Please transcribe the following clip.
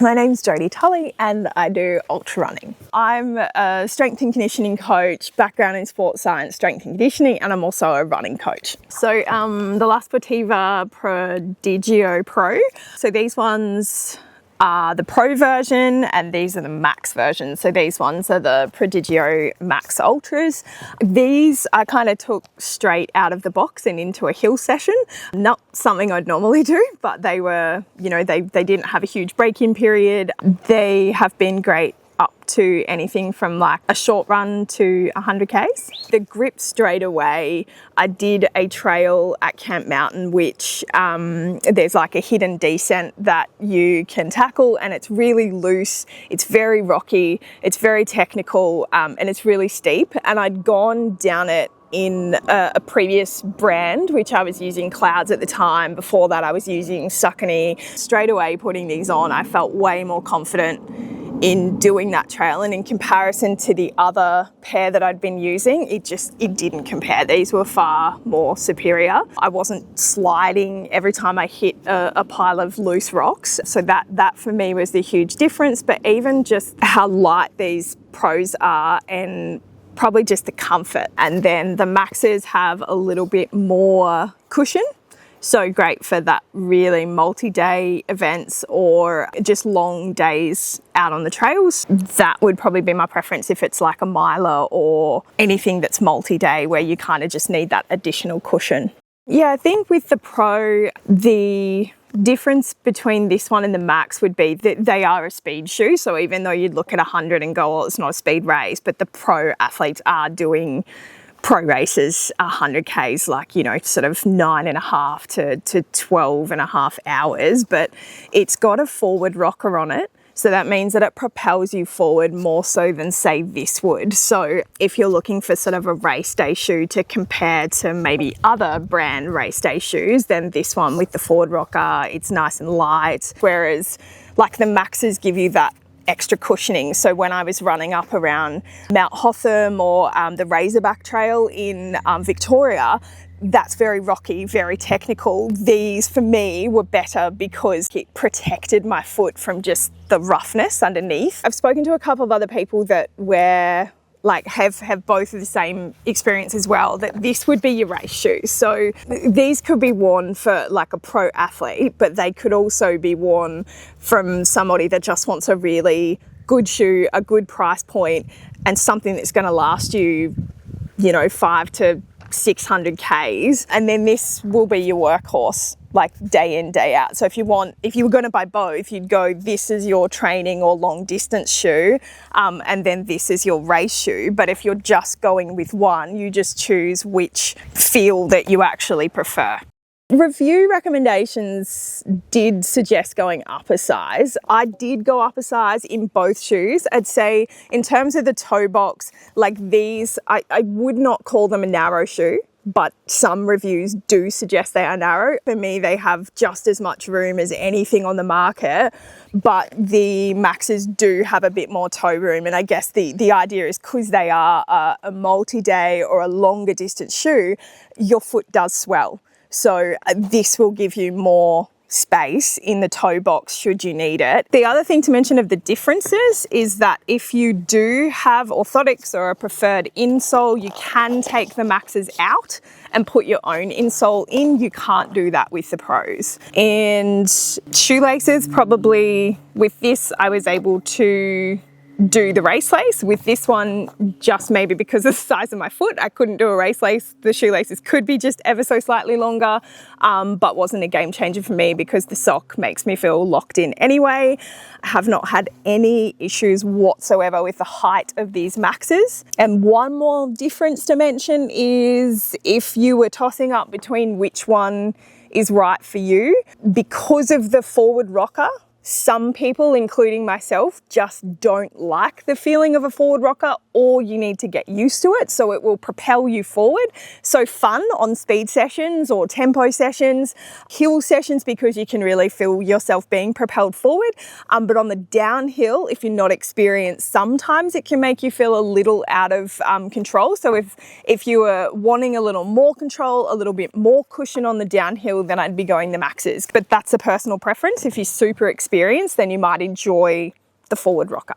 My name's Jodie Tully and I do ultra running. I'm a strength and conditioning coach, background in sports science, strength and conditioning, and I'm also a running coach. So the La Sportiva Prodigio Pro. So these ones are the Pro version and these are the Max version. So these ones are the Prodigio Max Ultras. These I kind of took straight out of the box and into a hill session. Not something I'd normally do, but they were, you know, they didn't have a huge break-in period. They have been great up to anything from like a short run to 100 Ks. The grip straight away, I did a trail at Camp Mountain, which there's like a hidden descent that you can tackle and it's really loose, it's very rocky, it's very technical, and it's really steep. And I'd gone down it in a previous brand, which I was using Clouds at the time. Before that I was using Saucony. Straight away putting these on, I felt way more confident in doing that trail, and in comparison to the other pair that I'd been using, it didn't compare. These were far more superior. I wasn't sliding every time I hit a pile of loose rocks, so that for me was the huge difference. But even just how light these Pros are and probably just the comfort. And then the Maxes have a little bit more cushion. So great for that really multi-day events or just long days out on the trails. That would probably be my preference if it's like a miler or anything that's multi-day where you kind of just need that additional cushion. Yeah, I think with the Pro, the difference between this one and the Max would be that they are a speed shoe. So even though you'd look at 100 and go, oh, it's not a speed race, but the Pro athletes are doing Pro races, 100 Ks, like, you know, sort of 9.5 to 12.5 hours, but it's got a forward rocker on it. So that means that it propels you forward more so than say this would. So if you're looking for sort of a race day shoe to compare to maybe other brand race day shoes, then this one with the forward rocker, it's nice and light. Whereas like the Maxes give you that extra cushioning. So when I was running up around Mount Hotham or the Razorback Trail in Victoria, that's very rocky, very technical. These for me were better because it protected my foot from just the roughness underneath. I've spoken to a couple of other people that have both of the same experience as well, that this would be your race shoe. So these could be worn for like a pro athlete, but they could also be worn from somebody that just wants a really good shoe, a good price point, and something that's going to last you, you know, 500 to 600 Ks. And then this will be your workhorse, like day in, day out. So if you were going to buy both, you'd go, this is your training or long distance shoe, and then this is your race shoe. But if you're just going with one, you just choose which feel that you actually prefer. Review recommendations did suggest going up a size. I did go up a size in both shoes. I'd say in terms of the toe box, like these, I would not call them a narrow shoe, but some reviews do suggest they are narrow. For me, they have just as much room as anything on the market, but the Maxes do have a bit more toe room. And I guess the idea is because they are a multi-day or a longer distance shoe, your foot does swell. So this will give you more space in the toe box should you need it. The other thing to mention of the differences is that if you do have orthotics or a preferred insole, you can take the Maxes out and put your own insole in. You can't do that with the Pros. And shoelaces, probably with this, I was able to do the race lace. With this one, just maybe because of the size of my foot, I couldn't do a race lace. The shoelaces could be just ever so slightly longer, but wasn't a game changer for me because the sock makes me feel locked in anyway. I have not had any issues whatsoever with the height of these Maxes. And one more difference to mention is if you were tossing up between which one is right for you, because of the forward rocker, some people, including myself, just don't like the feeling of a forward rocker, or you need to get used to it so it will propel you forward. So fun on speed sessions or tempo sessions, hill sessions, because you can really feel yourself being propelled forward. But on the downhill, if you're not experienced, sometimes it can make you feel a little out of control. So if you were wanting a little more control, a little bit more cushion on the downhill, then I'd be going the Maxes. But that's a personal preference. If you're super experienced, experience, then you might enjoy the forward rocker.